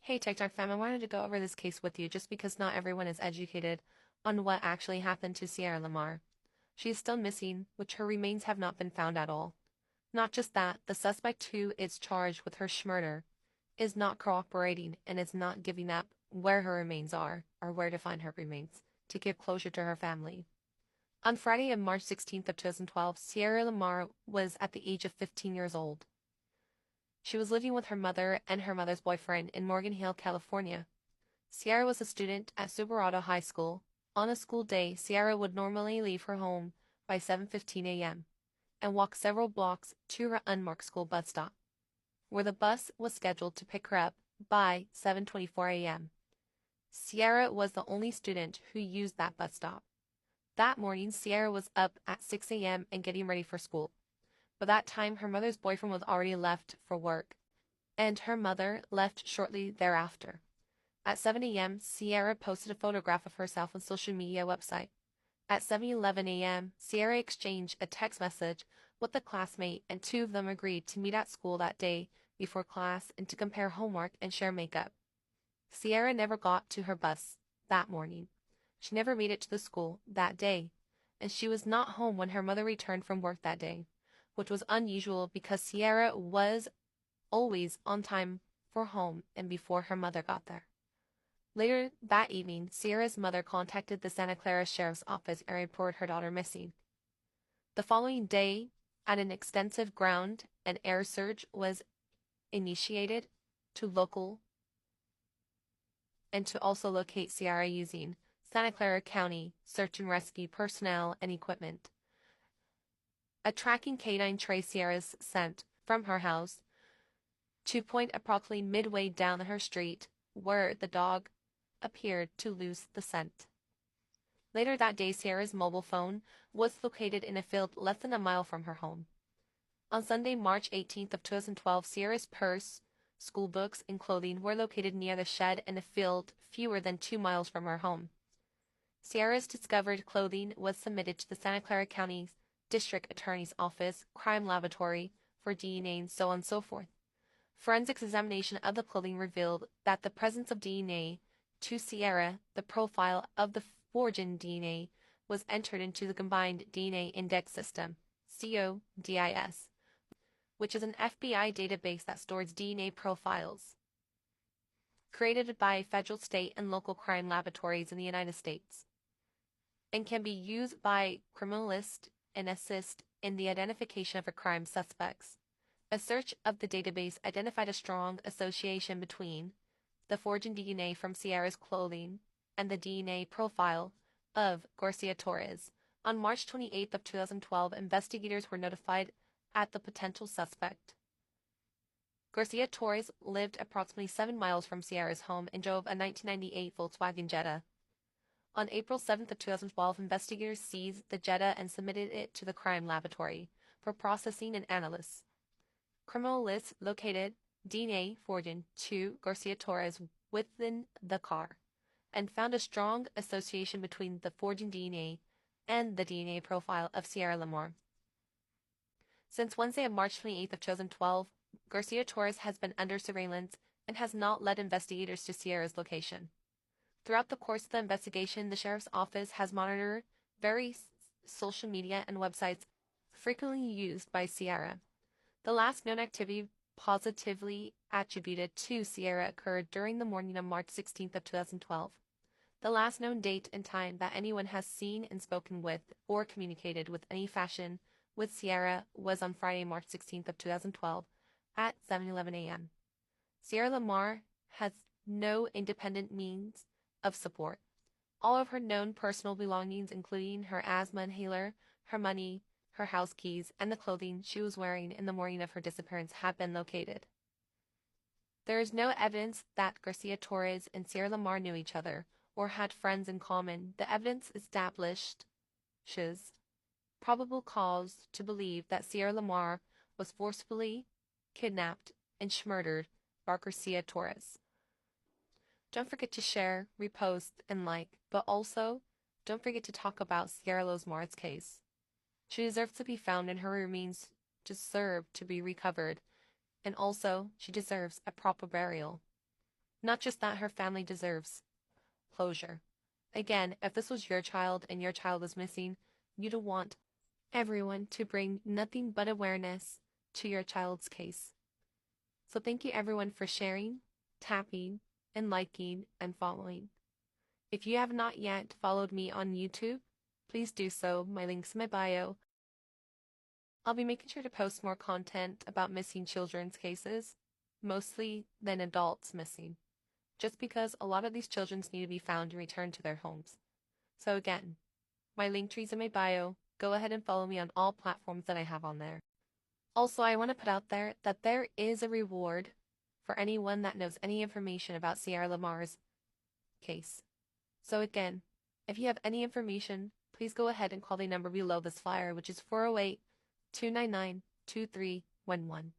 Hey TikTok fam, I wanted to go over this case with you just because not everyone is educated on what actually happened to 𝒂𝒂 LaMar. She is still missing, which her remains have not been found at all. Not just that, the suspect who is charged with her murder is not cooperating and is not giving up where her remains are or where to find her remains to give closure to her family. On Friday of March 16th of 2012, 𝒂𝒂 LaMar was at the age of 15 years old. She was living with her mother and her mother's boyfriend in Morgan Hill, California. 𝒂𝒂 was a student at 𝑳𝒂𝒍𝒂'𝒔 High School. On a school day, 𝒂𝒂 would normally leave her home by 7:15 a.m. and walk several blocks to her unmarked school bus stop, where the bus was scheduled to pick her up by 7:24 a.m. 𝒂𝒂 was the only student who used that bus stop. That morning, 𝒂𝒂 was up at 6 a.m. and getting ready for school. By that time, her mother's boyfriend was already left for work, and her mother left shortly thereafter. At 7 a.m., 𝒂𝒂 posted a photograph of herself on social media website. At 7:11 a.m., 𝒂𝒂 exchanged a text message with a classmate, and two of them agreed to meet at school that day before class and to compare homework and share makeup. 𝒂𝒂 never got to her bus that morning. She never made it to the school that day, and she was not home when her mother returned from work that day, which was unusual because 𝒂𝒂 was always on time for home and before her mother got there. Later that evening, 𝒂𝒂's mother contacted the Santa Clara Sheriff's Office and reported her daughter missing. The following day, an extensive ground and air search was initiated to also locate 𝒂𝒂 using Santa Clara County search and rescue personnel and equipment. A tracking canine traced 𝒂𝒂's scent from her house to point approximately midway down her street, where the dog appeared to lose the scent. Later that day, 𝒂𝒂's mobile phone was located in a field less than a mile from her home. On Sunday, March 18th of 2012, 𝒂𝒂's purse, school books, and clothing were located near the shed in a field fewer than 2 miles from her home. 𝒂𝒂's discovered clothing was submitted to the Santa Clara County District Attorney's Office, Crime Laboratory, for DNA and so on and so forth. Forensics examination of the clothing revealed that the presence of DNA to 𝒂𝒂, the profile of the forged DNA, was entered into the Combined DNA Index System, CODIS, which is an FBI database that stores DNA profiles created by federal, state, and local crime laboratories in the United States, and can be used by criminalists and assist in the identification of crime suspects. A search of the database identified a strong association between the forged DNA from 𝒂𝒂's clothing and the DNA profile of Garcia-Torres. On March 28th of 2012, investigators were notified at the potential suspect. Garcia-Torres lived approximately 7 miles from 𝒂𝒂's home and drove a 1998 Volkswagen Jetta. On April 7th of 2012, investigators seized the Jetta and submitted it to the crime laboratory for processing and analysis. Criminalists located DNA forged to Garcia-Torres within the car and found a strong association between the forged DNA and the DNA profile of 𝒂𝒂 LaMar. Since Wednesday of March 28th of 2012, Garcia-Torres has been under surveillance and has not led investigators to 𝒂𝒂's location. Throughout the course of the investigation, the Sheriff's Office has monitored various social media and websites frequently used by 𝒂𝒂. The last known activity positively attributed to 𝒂𝒂 occurred during the morning of March 16th of 2012. The last known date and time that anyone has seen and spoken with or communicated with any fashion with 𝒂𝒂 was on Friday, March 16th of 2012 at 7:11 a.m. 𝒂𝒂 LaMar has no independent means of support. All of her known personal belongings, including her asthma inhaler, her money, her house keys, and the clothing she was wearing in the morning of her disappearance, have been located. There is no evidence that Garcia-Torres and 𝒂𝒂 LaMar knew each other or had friends in common. The evidence establishes probable cause to believe that 𝒂𝒂 LaMar was forcibly kidnapped and murdered by Garcia-Torres. Don't forget to share, repost, and like, but also don't forget to talk about 𝒂𝒂 LaMar's case. She deserves to be found and her remains deserve to be recovered, and also she deserves a proper burial. Not just that, her family deserves closure. Again, if this was your child and your child was missing, you'd want everyone to bring nothing but awareness to your child's case. So thank you everyone for sharing, tapping, and liking and following. If you have not yet followed me on YouTube, please do so. My link's in my bio. I'll be making sure to post more content about missing children's cases, mostly than adults missing, just because a lot of these children need to be found and returned to their homes. So again, my link tree's in my bio. Go ahead and follow me on all platforms that I have on there. Also, I want to put out there that there is a reward for anyone that knows any information about 𝒂𝒂𝒔 LaMar's case. So again, if you have any information, please go ahead and call the number below this flyer, which is 408-299-2311.